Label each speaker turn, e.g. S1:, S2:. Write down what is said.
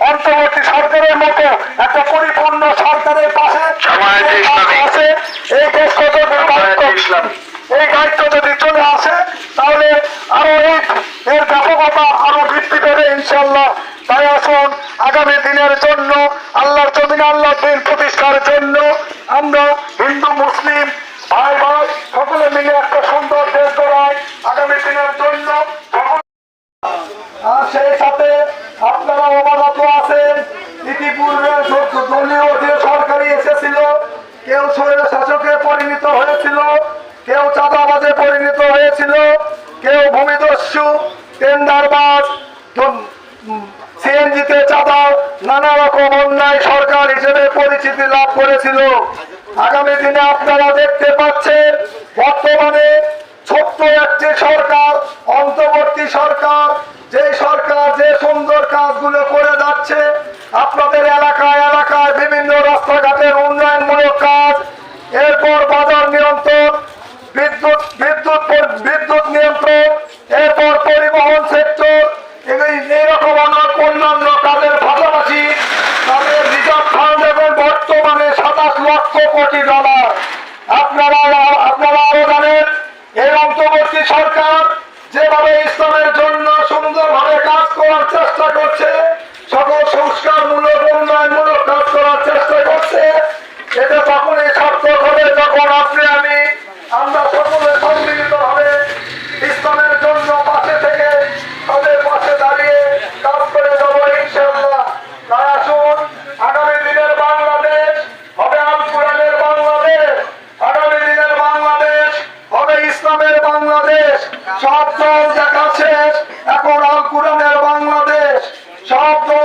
S1: অন্তর্বর্তী সরকারের মতো একটা পরিপূর্ণ সরকারের পাশে আছে। এই দায়িত্ব যদি চলে আসে তাহলে আরো এর ব্যাপকতা আরো বৃদ্ধি পেবে ইনশাল্লাহ। তাই আসুন আগামী দিনের জন্য আল্লাহর জমিনে আল্লাহর দিন প্রতিষ্ঠার জন্য আমরা হিন্দু মুসলিম ভাই ভাই সকলে মিলে একটা সুন্দর দেশ গড়াই আগামী দিনের জন্য। আর সেই সাথে আপনারা অবগত আছেন ইতিপূর্বে দলীয় যে সরকারি এসেছিল কেউ স্বৈর শাসকে পরিণত হয়েছিল, কেউ চাঁদাবাজে পরিণত হয়েছিল, কেউ ভূমিদস্যু টেন্ডারবাজ সিএনজিতে চাঁদা নানা রকম অন্যায় সরকার হিসেবে পরিচিতি লাভ করেছিল। আগামী দিনে আপনারা দেখতে পাচ্ছেন বর্তমানে ছোট্ট একটি সরকার অন্তর্বর্তী সরকার, যে সরকার যে সুন্দর কাজগুলো করে যাচ্ছে আপনাদের এলাকায় এলাকায় বিভিন্ন রাস্তাঘাটের উন্নয়নমূলক কাজ, এরপর বাজার নিয়ন্ত্রণ, বিদ্যুৎ নিয়ন্ত্রণ, এরপর পরিবহন সেক্টর, এইরকম অন্যান্য কাজের পাশাপাশি তাদের রিজার্ভ ফান্ড এবং বর্তমানে 27 লক্ষ কোটি ডলার। আপনারা আরো জানেন এই অন্তর্বর্তী সরকার যেভাবে ইসলামের জন্য সুন্দরভাবে কাজ করার চেষ্টা করছে, সকল সংস্কারমূলক উন্নয়নমূলক কাজ করার চেষ্টা করছে, এটা তখনই সার্থক হবে যখন আপনি আমি আমরা সকলে সম্মিলিতভাবে ইসলামের জন্য পাশে থেকে তাদের পাশে দাঁড়িয়ে কাজ করে যাবো ইনশাআল্লাহ। তাই আসুন আগামী দিনের বাংলাদেশ হবে আল কোরআনের বাংলাদেশ, আগামী দিনের বাংলাদেশ হবে ইসলামের বাংলাদেশ। সব দল দেখা শেষ, এখন আল কোরআনের বাংলাদেশ। সব দল